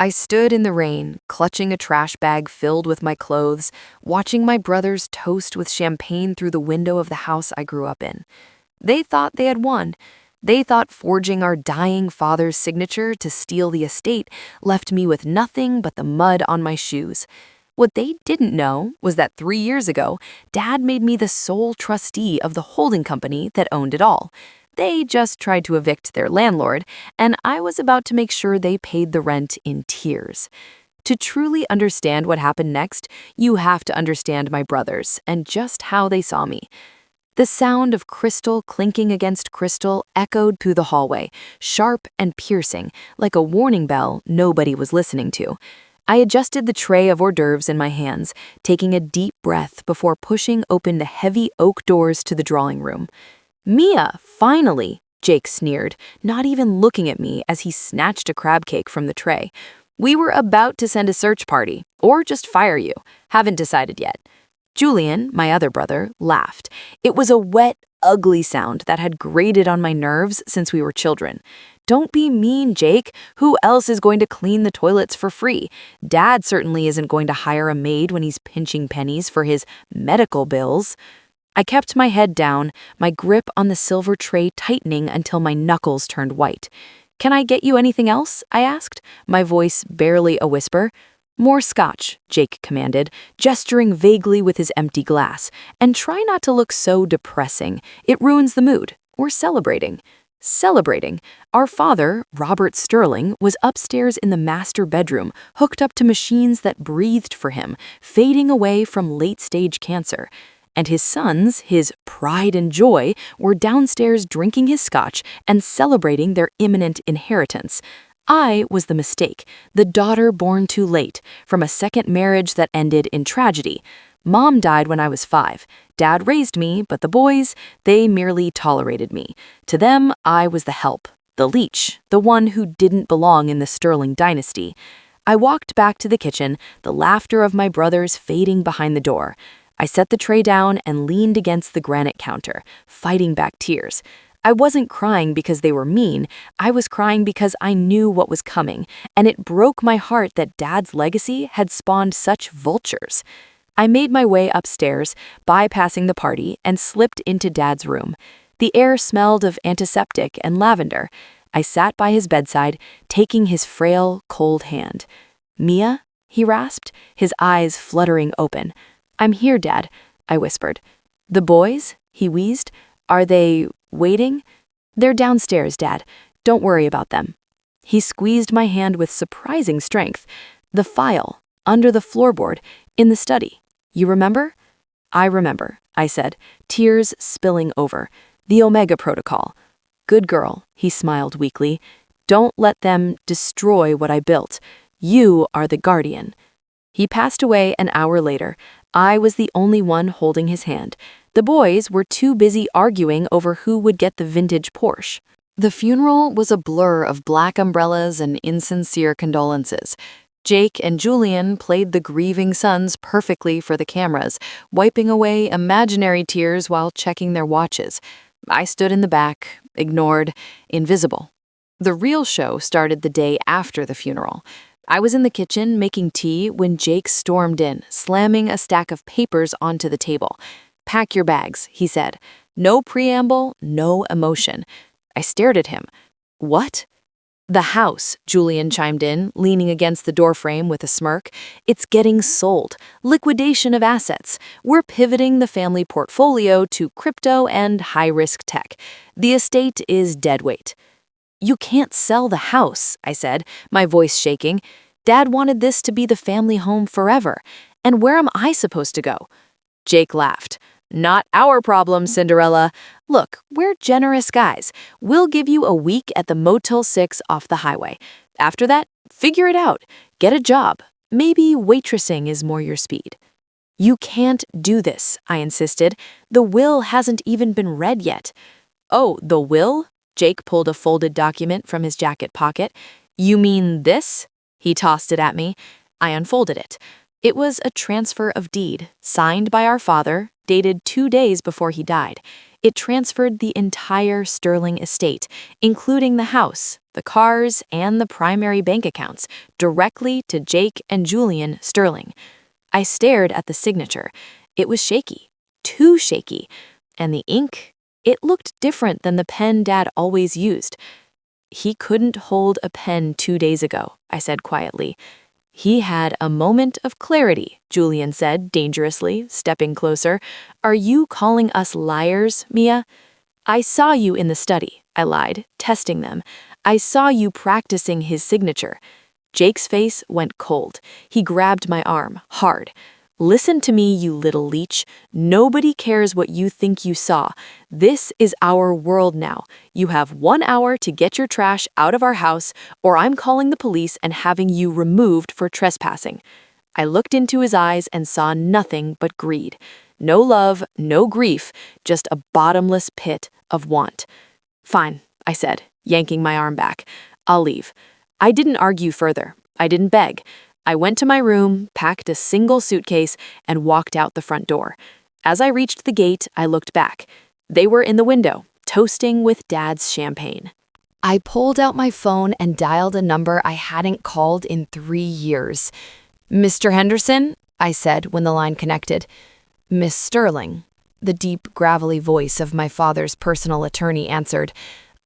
I stood in the rain, clutching a trash bag filled with my clothes, watching my brothers toast with champagne through the window of the house I grew up in. They thought they had won. They thought forging our dying father's signature to steal the estate left me with nothing but the mud on my shoes. What they didn't know was that 3 years ago, Dad made me the sole trustee of the holding company that owned it all. They just tried to evict their landlord, and I was about to make sure they paid the rent in tears. To truly understand what happened next, you have to understand my brothers and just how they saw me. The sound of crystal clinking against crystal echoed through the hallway, sharp and piercing, like a warning bell nobody was listening to. I adjusted the tray of hors d'oeuvres in my hands, taking a deep breath before pushing open the heavy oak doors to the drawing room. "Mia, finally," Jake sneered, not even looking at me as he snatched a crab cake from the tray. "We were about to send a search party, or just fire you. Haven't decided yet." Julian, my other brother, laughed. It was a wet, ugly sound that had grated on my nerves since we were children. "Don't be mean, Jake. Who else is going to clean the toilets for free? Dad certainly isn't going to hire a maid when he's pinching pennies for his medical bills." I kept my head down, my grip on the silver tray tightening until my knuckles turned white. "Can I get you anything else?" I asked, my voice barely a whisper. "More scotch," Jake commanded, gesturing vaguely with his empty glass. "And try not to look so depressing. It ruins the mood. We're celebrating." Celebrating. Our father, Robert Sterling, was upstairs in the master bedroom, hooked up to machines that breathed for him, fading away from late-stage cancer. And his sons, his pride and joy, were downstairs drinking his scotch and celebrating their imminent inheritance. I was the mistake, the daughter born too late, from a second marriage that ended in tragedy. Mom died when I was 5. Dad raised me, but the boys, they merely tolerated me. To them, I was the help, the leech, the one who didn't belong in the Sterling dynasty. I walked back to the kitchen, the laughter of my brothers fading behind the door. I set the tray down and leaned against the granite counter, fighting back tears. I wasn't crying because they were mean. I was crying because I knew what was coming, and it broke my heart that Dad's legacy had spawned such vultures. I made my way upstairs, bypassing the party, and slipped into Dad's room. The air smelled of antiseptic and lavender. I sat by his bedside, taking his frail, cold hand. "Mia?" he rasped, his eyes fluttering open. "I'm here, Dad," I whispered. "The boys?" he wheezed. "Are they waiting?" "They're downstairs, Dad. Don't worry about them." He squeezed my hand with surprising strength. "The file, under the floorboard, in the study. You remember?" "I remember," I said, tears spilling over. "The Omega Protocol." "Good girl," he smiled weakly. "Don't let them destroy what I built. You are the guardian." He passed away an hour later. I was the only one holding his hand. The boys were too busy arguing over who would get the vintage Porsche. The funeral was a blur of black umbrellas and insincere condolences. Jake and Julian played the grieving sons perfectly for the cameras, wiping away imaginary tears while checking their watches. I stood in the back, ignored, invisible. The real show started the day after the funeral. I was in the kitchen making tea when Jake stormed in, slamming a stack of papers onto the table. "Pack your bags," he said. No preamble, no emotion. I stared at him. "What?" "The house," Julian chimed in, leaning against the doorframe with a smirk. "It's getting sold. Liquidation of assets. We're pivoting the family portfolio to crypto and high-risk tech. The estate is deadweight." "You can't sell the house," I said, my voice shaking. "Dad wanted this to be the family home forever. And where am I supposed to go?" Jake laughed. "Not our problem, Cinderella. Look, we're generous guys. We'll give you a week at the Motel 6 off the highway. After that, figure it out. Get a job. Maybe waitressing is more your speed." "You can't do this," I insisted. "The will hasn't even been read yet." "Oh, the will?" Jake pulled a folded document from his jacket pocket. "You mean this?" He tossed it at me. I unfolded it. It was a transfer of deed, signed by our father, dated 2 days before he died. It transferred the entire Sterling estate, including the house, the cars, and the primary bank accounts, directly to Jake and Julian Sterling. I stared at the signature. It was shaky, too shaky, and the ink, it looked different than the pen Dad always used. "He couldn't hold a pen 2 days ago," I said quietly. "He had a moment of clarity," Julian said dangerously, stepping closer. "Are you calling us liars, Mia?" "I saw you in the study," I lied, testing them. "I saw you practicing his signature." Jake's face went cold. He grabbed my arm, hard. "Listen to me, you little leech. Nobody cares what you think you saw. This is our world now. You have 1 hour to get your trash out of our house, or I'm calling the police and having you removed for trespassing." I looked into his eyes and saw nothing but greed. No love, no grief, just a bottomless pit of want. "Fine," I said, yanking my arm back. "I'll leave." I didn't argue further. I didn't beg. I went to my room, packed a single suitcase, and walked out the front door. As I reached the gate, I looked back. They were in the window, toasting with Dad's champagne. I pulled out my phone and dialed a number I hadn't called in 3 years. "Mr. Henderson?" I said when the line connected. "Miss Sterling," the deep, gravelly voice of my father's personal attorney answered.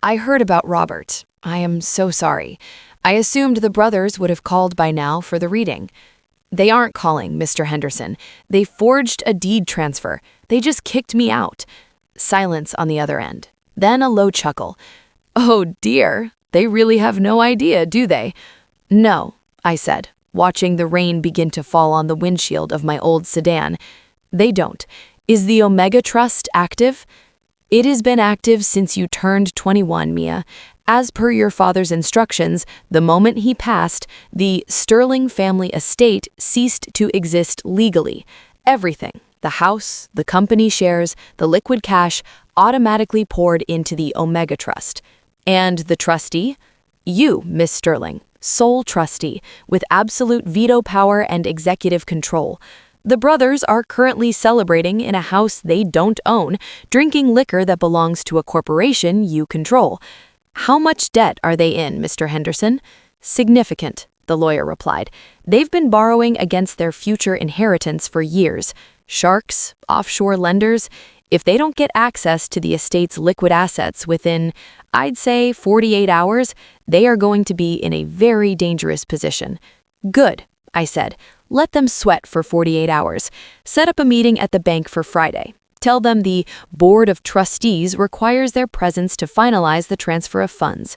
"I heard about Robert. I am so sorry. I assumed the brothers would have called by now for the reading." "They aren't calling, Mr. Henderson. They forged a deed transfer. They just kicked me out." Silence on the other end. Then a low chuckle. "Oh dear, they really have no idea, do they?" "No," I said, watching the rain begin to fall on the windshield of my old sedan. "They don't. Is the Omega Trust active?" "It has been active since you turned 21, Mia. As per your father's instructions, the moment he passed, the Sterling family estate ceased to exist legally. Everything, the house, the company shares, the liquid cash, automatically poured into the Omega Trust. And the trustee? You, Miss Sterling, sole trustee, with absolute veto power and executive control. The brothers are currently celebrating in a house they don't own, drinking liquor that belongs to a corporation you control. How much debt are they in, Mr. Henderson?" "Significant," the lawyer replied. "They've been borrowing against their future inheritance for years. Sharks, offshore lenders, if they don't get access to the estate's liquid assets within, I'd say, 48 hours, they are going to be in a very dangerous position." "Good," I said. "Let them sweat for 48 hours. Set up a meeting at the bank for Friday. Tell them the Board of Trustees requires their presence to finalize the transfer of funds."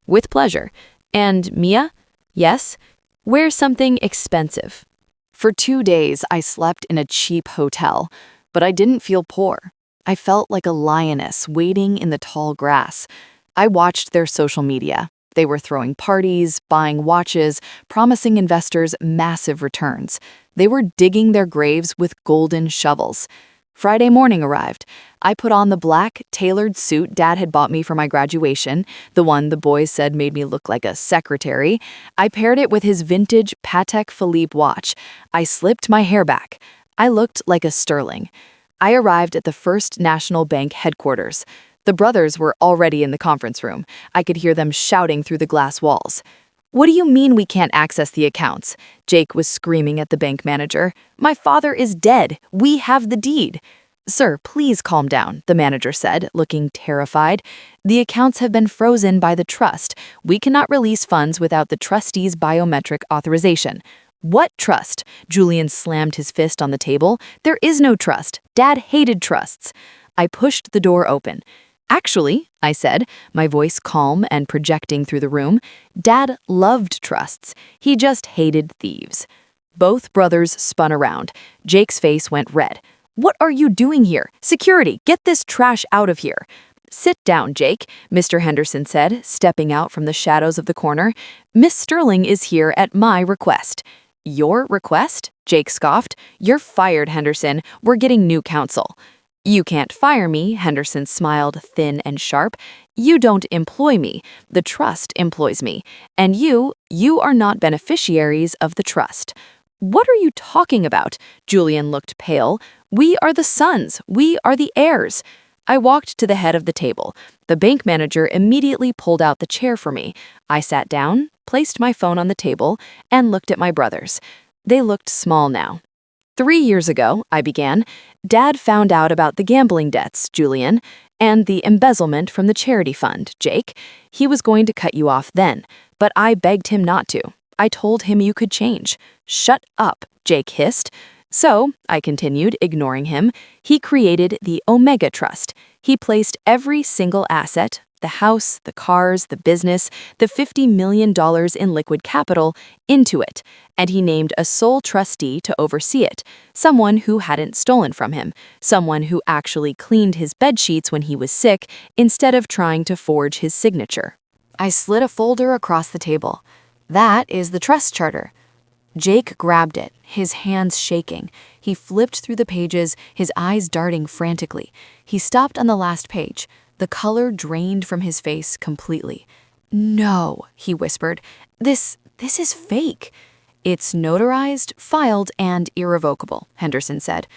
"With pleasure. And Mia?" "Yes?" "Wear something expensive." For 2 days, I slept in a cheap hotel, but I didn't feel poor. I felt like a lioness waiting in the tall grass. I watched their social media. They were throwing parties, buying watches, promising investors massive returns. They were digging their graves with golden shovels. Friday morning arrived. I put on the black, tailored suit Dad had bought me for my graduation, the one the boys said made me look like a secretary. I paired it with his vintage Patek Philippe watch. I slipped my hair back. I looked like a Sterling. I arrived at the First National Bank headquarters. The brothers were already in the conference room. I could hear them shouting through the glass walls. "What do you mean we can't access the accounts?" Jake was screaming at the bank manager. "My father is dead. We have the deed." "Sir, please calm down," the manager said, looking terrified. "The accounts have been frozen by the trust. We cannot release funds without the trustee's biometric authorization." "What trust?" Julian slammed his fist on the table. "There is no trust. Dad hated trusts." I pushed the door open. "Actually," I said, my voice calm and projecting through the room, "Dad loved trusts. He just hated thieves." Both brothers spun around. Jake's face went red. "What are you doing here? Security, get this trash out of here." "Sit down, Jake," Mr. Henderson said, stepping out from the shadows of the corner. "Miss Sterling is here at my request." "Your request?" Jake scoffed. "You're fired, Henderson. We're getting new counsel." "You can't fire me," Henderson smiled, thin and sharp. "You don't employ me. The trust employs me. And you are not beneficiaries of the trust." "What are you talking about?" Julian looked pale. "We are the sons. We are the heirs." I walked to the head of the table. The bank manager immediately pulled out the chair for me. I sat down, placed my phone on the table, and looked at my brothers. They looked small now. 3 years ago, I began, Dad found out about the gambling debts, Julian, and the embezzlement from the charity fund, Jake. He was going to cut you off then, but I begged him not to. I told him you could change. Shut up, Jake hissed. So, I continued, ignoring him, he created the Omega Trust. He placed every single asset, the house, the cars, the business, the $50 million in liquid capital, into it, and he named a sole trustee to oversee it, someone who hadn't stolen from him, someone who actually cleaned his bedsheets when he was sick instead of trying to forge his signature. I slid a folder across the table. That is the trust charter. Jake grabbed it, his hands shaking. He flipped through the pages, his eyes darting frantically. He stopped on the last page. The color drained from his face completely. "No," he whispered. This is fake." "It's notarized, filed, and irrevocable," Henderson said.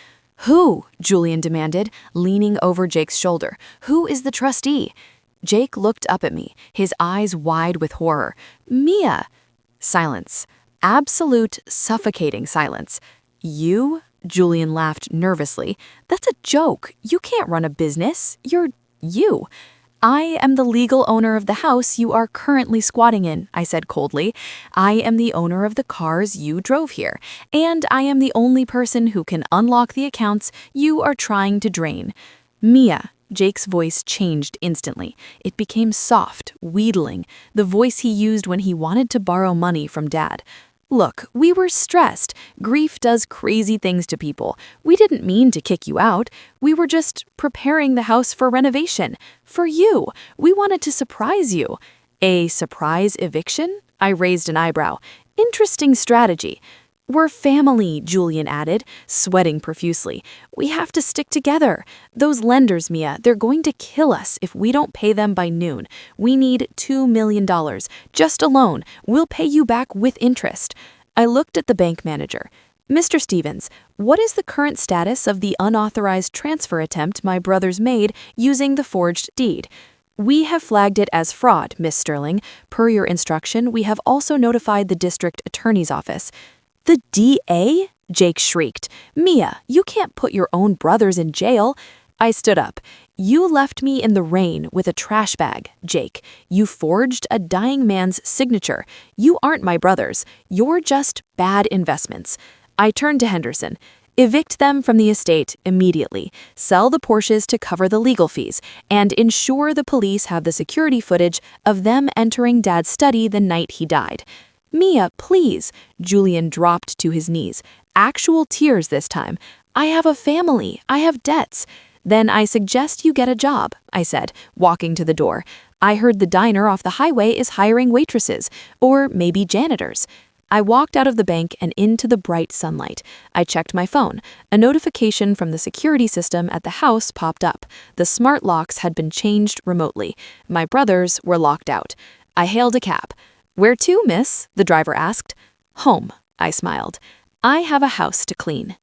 "Who?" Julian demanded, leaning over Jake's shoulder. "Who is the trustee?" Jake looked up at me, his eyes wide with horror. "Mia." Silence. Absolute, suffocating silence. "You?" Julian laughed nervously. "That's a joke. You can't run a business. You're you." "I am the legal owner of the house you are currently squatting in," I said coldly. "I am the owner of the cars you drove here, and I am the only person who can unlock the accounts you are trying to drain." "Mia." Jake's voice changed instantly. It became soft, wheedling, the voice he used when he wanted to borrow money from Dad. "Look, we were stressed. Grief does crazy things to people. We didn't mean to kick you out. We were just preparing the house for renovation. For you. We wanted to surprise you." "A surprise eviction?" I raised an eyebrow. "Interesting strategy." "We're family," Julian added, sweating profusely. "We have to stick together. Those lenders, Mia, they're going to kill us if we don't pay them by noon. We need $2 million. Just a loan. We'll pay you back with interest." I looked at the bank manager. "Mr. Stevens, what is the current status of the unauthorized transfer attempt my brothers made using the forged deed?" "We have flagged it as fraud, Miss Sterling. Per your instruction, we have also notified the district attorney's office." "The DA?" Jake shrieked. "Mia, you can't put your own brothers in jail." I stood up. "You left me in the rain with a trash bag, Jake. You forged a dying man's signature. You aren't my brothers. You're just bad investments." I turned to Henderson. "Evict them from the estate immediately. Sell the Porsches to cover the legal fees, and ensure the police have the security footage of them entering Dad's study the night he died." "Mia, please." Julian dropped to his knees. Actual tears this time. "I have a family. I have debts." "Then I suggest you get a job," I said, walking to the door. "I heard the diner off the highway is hiring waitresses, or maybe janitors." I walked out of the bank and into the bright sunlight. I checked my phone. A notification from the security system at the house popped up. The smart locks had been changed remotely. My brothers were locked out. I hailed a cab. "Where to, miss?" the driver asked. "Home," I smiled. "I have a house to clean."